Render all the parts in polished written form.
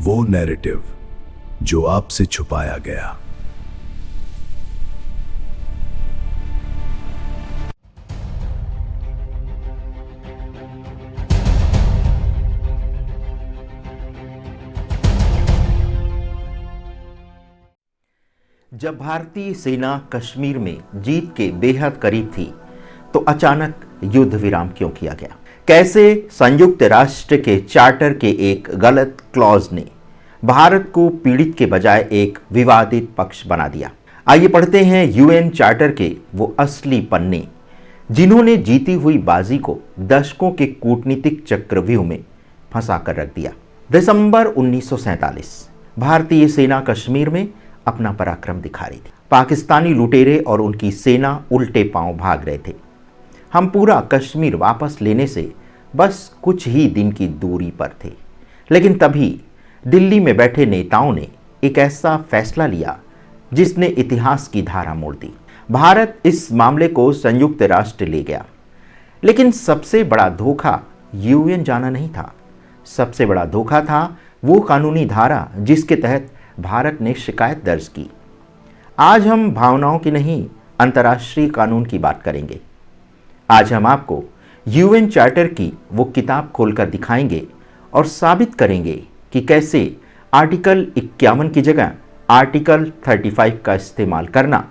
वो नैरेटिव जो आपसे छुपाया गया। जब भारतीय सेना कश्मीर में जीत के बेहद करीब थी तो अचानक युद्ध विराम क्यों किया गया? कैसे संयुक्त राष्ट्र के चार्टर के एक गलत क्लॉज ने भारत को पीड़ित के बजाय एक विवादित पक्ष बना दिया? आइए पढ़ते हैं यूएन चार्टर के वो असली पन्ने जिन्होंने जीती हुई बाजी को दशकों के कूटनीतिक चक्रव्यूह में फंसा कर रख दिया। दिसंबर 1947 भारतीय सेना कश्मीर में अपना पराक्रम दिखा रही थी। पाकिस्तानी लुटेरे और उनकी सेना उल्टे पांव भाग रहे थे। हम पूरा कश्मीर वापस लेने से बस कुछ ही दिन की दूरी पर थे, लेकिन तभी दिल्ली में बैठे नेताओं ने एक ऐसा फैसला लिया जिसने इतिहास की धारा मोड़ दी। भारत इस मामले को संयुक्त राष्ट्र ले गया, लेकिन सबसे बड़ा धोखा यूएन जाना नहीं था। सबसे बड़ा धोखा था वो कानूनी धारा जिसके तहत भारत ने शिकायत दर्ज की। आज हम भावनाओं की नहीं, अंतर्राष्ट्रीय कानून की बात करेंगे। आज हम आपको यूएन चार्टर की वो किताब खोलकर दिखाएंगे और साबित करेंगे कि कैसे आर्टिकल 51 की जगह आर्टिकल 35 का इस्तेमाल करना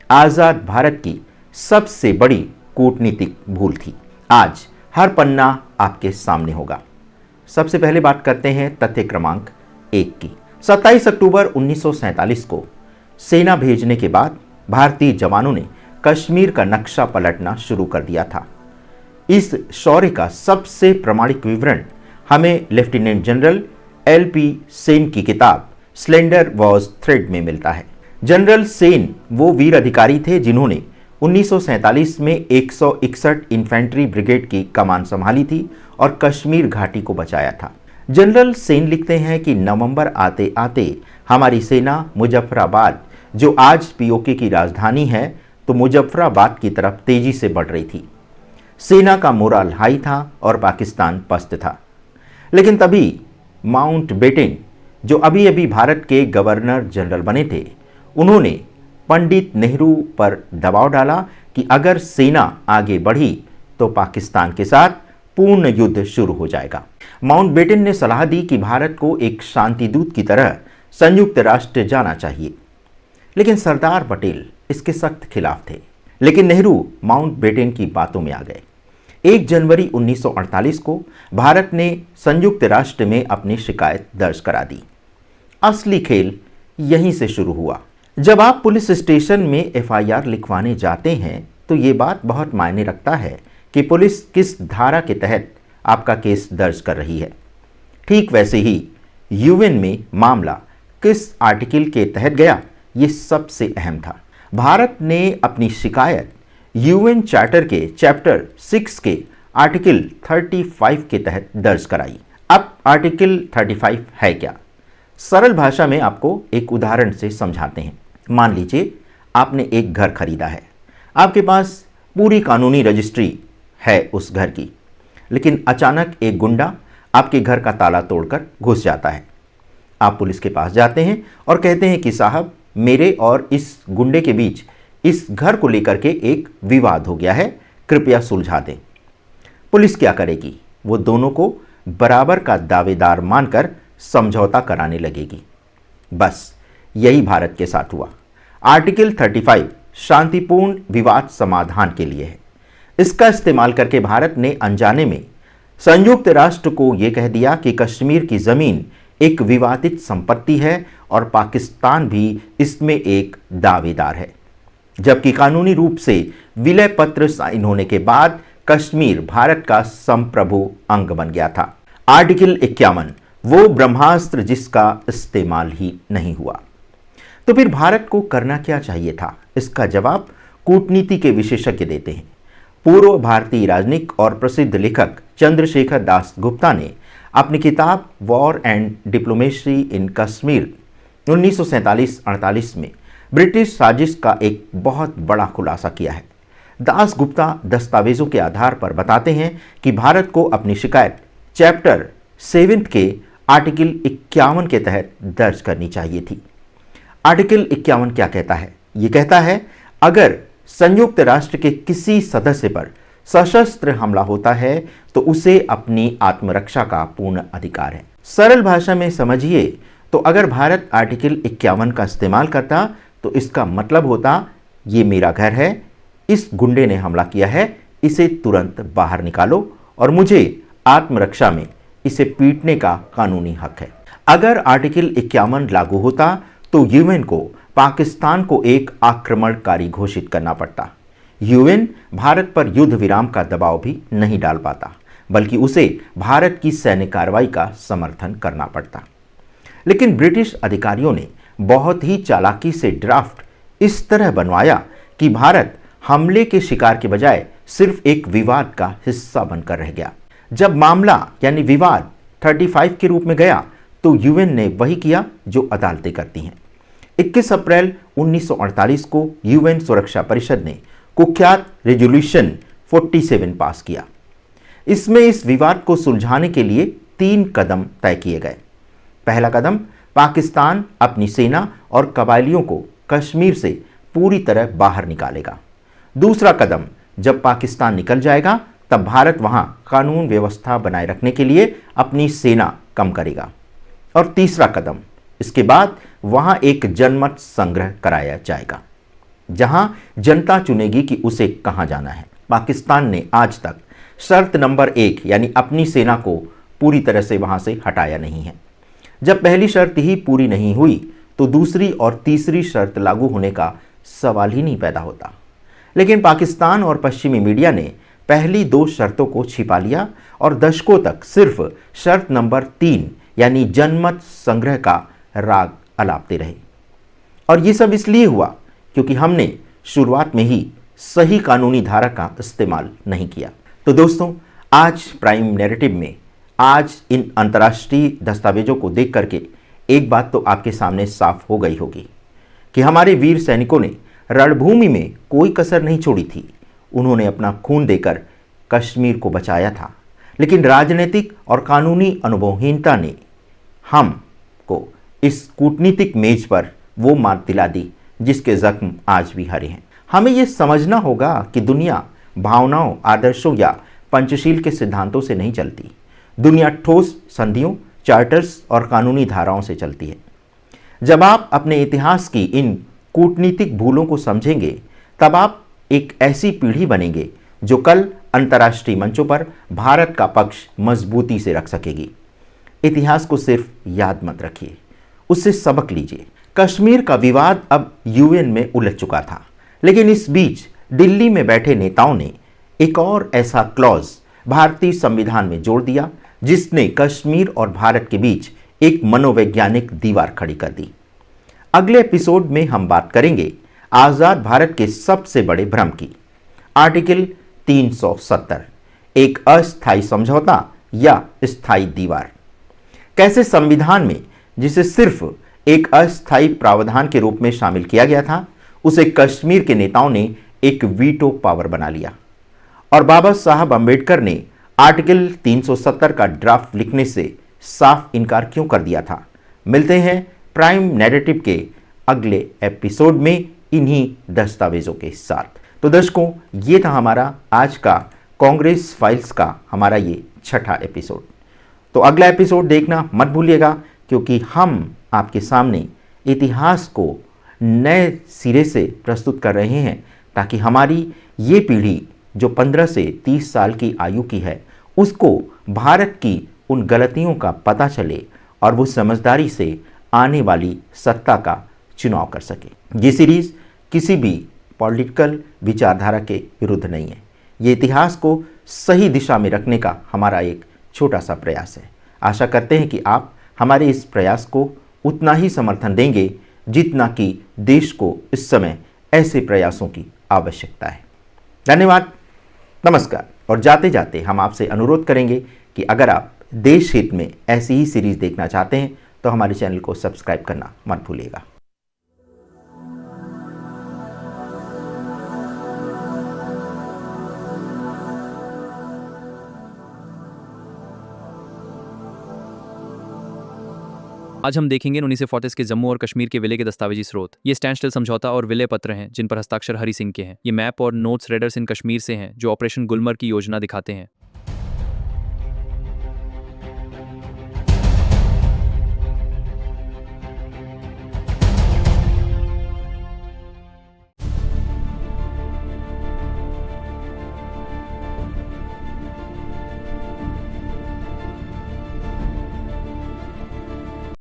आज़ाद भारत की सबसे बड़ी कूटनीतिक भूल थी। आज हर पन्ना आपके सामने होगा। सबसे पहले बात करते हैं तथ्य क्रमांक 1 की। 27 अक्टूबर 1947 को सेना भेजने के बाद भारतीय जवानों ने कश्मीर का नक्शा पलटना शुरू कर दिया था। इस शौर्य का सबसे प्रामाणिक विवरण हमें लेफ्टिनेंट जनरल एल.पी. सेन की किताब स्लेंडर वॉज थ्रेड में मिलता है। जनरल सेन वो वीर अधिकारी थे जिन्होंने 1947 में 161 इन्फेंट्री ब्रिगेड की कमान संभाली थी और कश्मीर घाटी को बचाया था। जनरल सेन लिखते हैं कि नवंबर आते आते हमारी सेना मुजफ्फराबाद, जो आज पीओके की राजधानी है, तो मुजफ्फराबाद की तरफ तेजी से बढ़ रही थी। सेना का मोराल हाई था और पाकिस्तान पस्त था। लेकिन तभी माउंटबेटन, जो अभी अभी भारत के गवर्नर जनरल बने थे, उन्होंने पंडित नेहरू पर दबाव डाला कि अगर सेना आगे बढ़ी तो पाकिस्तान के साथ पूर्ण युद्ध शुरू हो जाएगा। माउंटबेटन ने सलाह दी कि भारत को एक शांतिदूत की तरह संयुक्त राष्ट्र जाना चाहिए, लेकिन सरदार पटेल इसके सख्त खिलाफ थे। लेकिन नेहरू माउंटबेटन की बातों में आ गए। 1 जनवरी 1948 को भारत ने संयुक्त राष्ट्र में अपनी शिकायत दर्ज करा दी। असली खेल यहीं से शुरू हुआ। जब आप पुलिस स्टेशन में एफआईआर लिखवाने जाते हैं तो ये बात बहुत मायने रखता है कि पुलिस किस धारा के तहत आपका केस दर्ज कर रही है। ठीक वैसे ही यूएन में मामला किस आर्टिकल के तहत गया, ये सबसे अहम था। भारत ने अपनी शिकायत यूएन चार्टर के चैप्टर 6 के आर्टिकल 35 के तहत दर्ज कराई। अब आर्टिकल 35 है क्या? सरल भाषा में आपको एक उदाहरण से समझाते हैं। मान लीजिए आपने एक घर खरीदा है। आपके पास पूरी कानूनी रजिस्ट्री है उस घर की, लेकिन अचानक एक गुंडा आपके घर का ताला तोड़कर घुस जाता है। आप पुलिस के पास जाते हैं और कहते हैं कि साहब, मेरे और इस गुंडे के बीच इस घर को लेकर के एक विवाद हो गया है, कृपया सुलझा दें। पुलिस क्या करेगी? वो दोनों को बराबर का दावेदार मानकर समझौता कराने लगेगी। बस यही भारत के साथ हुआ। आर्टिकल 35 शांतिपूर्ण विवाद समाधान के लिए है। इसका इस्तेमाल करके भारत ने अनजाने में संयुक्त राष्ट्र को यह कह दिया कि कश्मीर की जमीन एक विवादित संपत्ति है और पाकिस्तान भी इसमें एक दावेदार है। जबकि कानूनी रूप से विलय पत्र साइन होने के बाद कश्मीर भारत का संप्रभु अंग बन गया था। आर्टिकल 51 वो ब्रह्मास्त्र जिसका इस्तेमाल ही नहीं हुआ। तो फिर भारत को करना क्या चाहिए था? इसका जवाब कूटनीति के विशेषज्ञ देते हैं। पूर्व भारतीय राजनीतिक और प्रसिद्ध लेखक चंद्रशेखर दास गुप्ता ने अपनी किताब वॉर एंड डिप्लोमेसी इन कश्मीर 1947-48 में ब्रिटिश साजिश का एक बहुत बड़ा खुलासा किया है। दास गुप्ता दस्तावेजों के आधार पर बताते हैं कि भारत को अपनी शिकायत चैप्टर 7 के आर्टिकल 51 के तहत दर्ज करनी चाहिए थी। आर्टिकल 51 क्या कहता है? ये कहता है अगर संयुक्त राष्ट्र के किसी सदस्य पर सशस्त्र हमला होता है तो उसे अपनी आत्मरक्षा का पूर्ण अधिकार है। सरल भाषा में समझिए तो अगर भारत आर्टिकल 51 का इस्तेमाल करता तो इसका मतलब होता ये मेरा घर है, इस गुंडे ने हमला किया है, इसे तुरंत बाहर निकालो और मुझे आत्मरक्षा में इसे पीटने का कानूनी हक है। अगर आर्टिकल 51 लागू होता तो यूएन को पाकिस्तान को एक आक्रमणकारी घोषित करना पड़ता। यूएन भारत पर युद्ध विराम का दबाव भी नहीं डाल पाता, बल्कि उसे भारत की सैन्य कार्रवाई का समर्थन करना पड़ता। लेकिन ब्रिटिश अधिकारियों ने बहुत ही चालाकी से ड्राफ्ट इस तरह बनवाया कि भारत हमले के शिकार के बजाय सिर्फ एक विवाद का हिस्सा बनकर रह गया। जब मामला यानी विवाद 35 के रूप में गया तो यूएन ने वही किया जो अदालतें करती हैं। 21 अप्रैल 1948 को यूएन सुरक्षा परिषद ने कुख्यात रेजोल्यूशन 47 पास किया। इसमें इस विवाद को सुलझाने के लिए 3 कदम तय किए गए। पहला कदम, पाकिस्तान अपनी सेना और कबायलियों को कश्मीर से पूरी तरह बाहर निकालेगा। दूसरा कदम, जब पाकिस्तान निकल जाएगा तब भारत वहां कानून व्यवस्था बनाए रखने के लिए अपनी सेना कम करेगा। और तीसरा कदम, इसके बाद वहां एक जनमत संग्रह कराया जाएगा जहां जनता चुनेगी कि उसे कहां जाना है। पाकिस्तान ने आज तक शर्त नंबर 1 यानी अपनी सेना को पूरी तरह से वहां से हटाया नहीं है। जब पहली शर्त ही पूरी नहीं हुई तो दूसरी और तीसरी शर्त लागू होने का सवाल ही नहीं पैदा होता। लेकिन पाकिस्तान और पश्चिमी मीडिया ने पहली 2 शर्तों को छिपा लिया और दशकों तक सिर्फ शर्त नंबर 3 यानी जनमत संग्रह का राग अलापते रहे। और ये सब इसलिए हुआ क्योंकि हमने शुरुआत में ही सही कानूनी धारा का इस्तेमाल नहीं किया। तो दोस्तों, आज प्राइम नैरेटिव में आज इन अंतर्राष्ट्रीय दस्तावेजों को देख करके एक बात तो आपके सामने साफ हो गई होगी कि हमारे वीर सैनिकों ने रणभूमि में कोई कसर नहीं छोड़ी थी। उन्होंने अपना खून देकर कश्मीर को बचाया था। लेकिन राजनीतिक और कानूनी अनुभवहीनता ने हमको इस कूटनीतिक मेज पर वो मात दिला दी जिसके जख्म आज भी हरे हैं। हमें ये समझना होगा कि दुनिया भावनाओं, आदर्शों या पंचशील के सिद्धांतों से नहीं चलती। दुनिया ठोस संधियों, चार्टर्स और कानूनी धाराओं से चलती है। जब आप अपने इतिहास की इन कूटनीतिक भूलों को समझेंगे तब आप एक ऐसी पीढ़ी बनेंगे जो कल अंतर्राष्ट्रीय मंचों पर भारत का पक्ष मजबूती से रख सकेगी। इतिहास को सिर्फ याद मत रखिए, उससे सबक लीजिए। कश्मीर का विवाद अब यूएन में उलझ चुका था, लेकिन इस बीच दिल्ली में बैठे नेताओं ने एक और ऐसा क्लॉज भारतीय संविधान में जोड़ दिया जिसने कश्मीर और भारत के बीच एक मनोवैज्ञानिक दीवार खड़ी कर दी। अगले एपिसोड में हम बात करेंगे आजाद भारत के सबसे बड़े भ्रम की, आर्टिकल 370, एक अस्थायी समझौता या स्थायी दीवार। कैसे संविधान में जिसे सिर्फ एक अस्थायी प्रावधान के रूप में शामिल किया गया था उसे कश्मीर के नेताओं ने एक वीटो पावर बना लिया और बाबा साहब अंबेडकर ने आर्टिकल 370 का ड्राफ्ट लिखने से साफ इनकार क्यों कर दिया था। मिलते हैं प्राइम नैरेटिव के अगले एपिसोड में इन्हीं दस्तावेजों के साथ। तो दर्शकों, ये था हमारा आज का कांग्रेस फाइल्स का हमारा ये 6ठा एपिसोड। तो अगला एपिसोड देखना मत भूलिएगा क्योंकि हम आपके सामने इतिहास को नए सिरे से प्रस्तुत कर रहे हैं ताकि हमारी ये पीढ़ी जो 15 से 30 साल की आयु की है उसको भारत की उन गलतियों का पता चले और वो समझदारी से आने वाली सत्ता का चुनाव कर सके। ये सीरीज़ किसी भी पॉलिटिकल विचारधारा के विरुद्ध नहीं है। ये इतिहास को सही दिशा में रखने का हमारा एक छोटा सा प्रयास है। आशा करते हैं कि आप हमारे इस प्रयास को उतना ही समर्थन देंगे जितना कि देश को इस समय ऐसे प्रयासों की आवश्यकता है। धन्यवाद, नमस्कार। और जाते जाते हम आपसे अनुरोध करेंगे कि अगर आप देश हित में ऐसी ही सीरीज़ देखना चाहते हैं तो हमारे चैनल को सब्सक्राइब करना मत भूलिएगा। आज हम देखेंगे 1940 के जम्मू और कश्मीर के विलय के दस्तावेजी स्रोत। ये स्टैंड स्टिल समझौता और विलय पत्र हैं जिन पर हस्ताक्षर हरि सिंह के हैं। ये मैप और नोट्स रेडर्स इन कश्मीर से हैं जो ऑपरेशन गुलमर्ग की योजना दिखाते हैं।